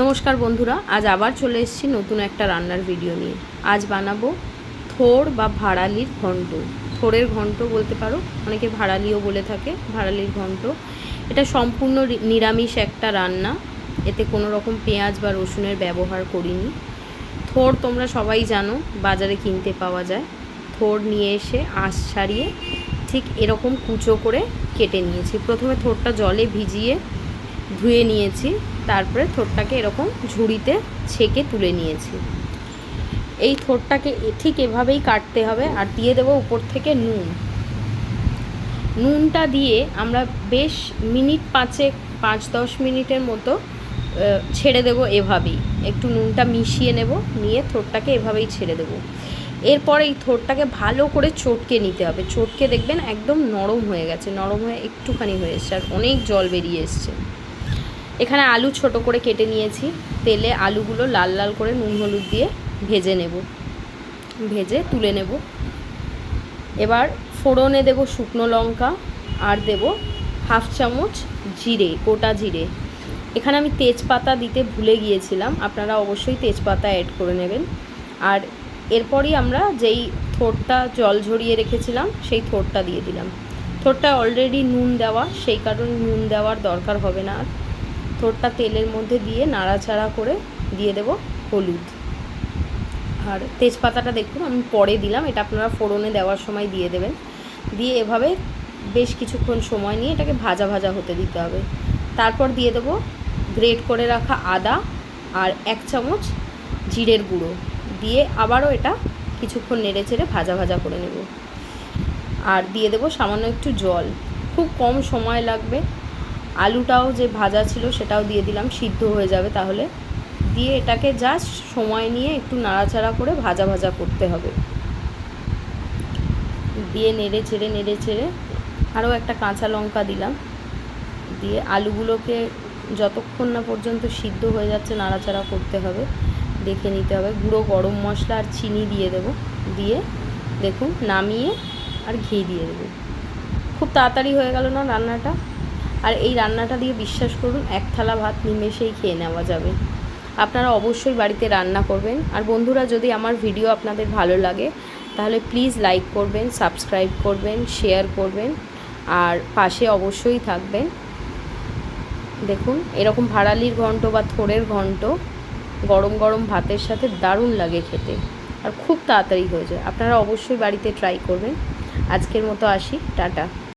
নমস্কার বন্ধুরা, আজ আবার চলে এসেছি নতুন একটা রান্নার ভিডিও নিয়ে। আজ বানাবো থোড় বা ভাড়ালির ঘন্ট। থোড়ের ঘন্ট বলতে পারো, অনেকে ভাড়ালিও বলে থাকে। ভাড়ালির ঘন্ট এটা সম্পূর্ণ নিরামিষ একটা রান্না, এতে কোনো রকম পেঁয়াজ বা রসুনের ব্যবহার করিনি। থোড় তোমরা সবাই জানো, বাজারে কিনতে পাওয়া যায়। থোড় নিয়ে এসে আঁশ ছাড়িয়ে ঠিক এরকম কুচো করে কেটে নিয়েছি। প্রথমে থোড়টা জলে ভিজিয়ে ধুয়ে নিয়েছি, তারপরে থোড়টাকে এরকম ঝুড়িতে ছেঁকে তুলে নিয়েছি। এই থোড়টাকে ঠিক এভাবেই কাটতে হবে। আর দিয়ে দেবো উপর থেকে নুন। নুনটা দিয়ে আমরা বেশ মিনিট 5-10 মিনিটের মতো ছেড়ে দেবো। এভাবেই একটু নুনটা মিশিয়ে নেব, নিয়ে থোড়টাকে এভাবেই ছেড়ে দেবো। এরপর এই থোড়টাকে ভালো করে চটকে নিতে হবে। চটকে দেখবেন একদম নরম হয়ে গেছে, নরম হয়ে একটুখানি হয়ে এসছে, আর অনেক জল বেরিয়ে এসছে। এখানে আলু ছোট করে কেটে নিয়েছি। তেলে আলুগুলো লাল লাল করে নুন হলুদ দিয়ে ভেজে নেব, ভেজে তুলে নেব। এবার ফোড়নে দেব শুকনো লঙ্কা, আর দেব 1/2 চামচ জিরে, গোটা জিরে। এখানে আমি তেজপাতা দিতে ভুলে গিয়েছিলাম, আপনারা অবশ্যই তেজপাতা অ্যাড করে নেবেন। আর এরপরই আমরা যেই থোড়টা জল ঝরিয়ে রেখেছিলাম সেই থোড়টা দিয়ে দিলাম। থোড়টা অলরেডি নুন দেওয়া, সেই কারণে নুন দেওয়ার দরকার হবে না। আর থোড়টা তেলের মধ্যে দিয়ে নাড়াচাড়া করে দিয়ে দেব হলুদ। আর তেজপাতাটা দেখুন আমি পরে দিলাম, এটা আপনারা ফোড়নে দেওয়ার সময় দিয়ে দেবেন। দিয়ে এভাবে বেশ কিছুক্ষণ সময় নিয়ে এটাকে ভাজা ভাজা হতে দিতে হবে। তারপর দিয়ে দেব গ্রেট করে রাখা আদা আর 1 চামচ জিরের গুঁড়ো, দিয়ে আবারও এটা কিছুক্ষণ নেড়ে চেড়ে ভাজা ভাজা করে নেব। আর দিয়ে দেব সামান্য একটু জল, খুব কম সময় লাগবে। আলুটাও যে ভাজা ছিল সেটাও দিয়ে দিলাম, সিদ্ধ হয়ে যাবে তাহলে। দিয়ে এটাকে জাস্ট সময় নিয়ে একটু নাড়াচাড়া করে ভাজা ভাজা করতে হবে। দিয়ে নেড়ে চেড়ে আরও একটা কাঁচা লঙ্কা দিলাম। দিয়ে আলুগুলোকে যতক্ষণ না পর্যন্ত সিদ্ধ হয়ে যাচ্ছে নাড়াচাড়া করতে হবে, দেখে নিতে হবে। গুঁড়ো গরম মশলা আর চিনি দিয়ে দেব। দিয়ে দেখুন নামিয়ে আর ঘি দিয়ে দেবো। খুব তাড়াতাড়ি হয়ে গেল না রান্নাটা? আর এই রান্নাটা দিয়ে বিশ্বাস করুন 1 থালা ভাত নিমেষেই খেয়ে নেওয়া যাবে। আপনারা অবশ্যই বাড়িতে রান্না করবেন। আর বন্ধুরা, যদি আমার ভিডিও আপনাদের ভালো লাগে তাহলে প্লিজ লাইক করবেন, সাবস্ক্রাইব করবেন, শেয়ার করবেন, আর পাশে অবশ্যই থাকবেন। দেখুন এরকম ভাড়ালির ঘন্ট বা থোড়ের ঘন্ট গরম গরম ভাতের সাথে দারুণ লাগে খেতে, আর খুব তাড়াতাড়ি হয়ে যায়। আপনারা অবশ্যই বাড়িতে ট্রাই করবেন। আজকের মতো আসি, টাটা।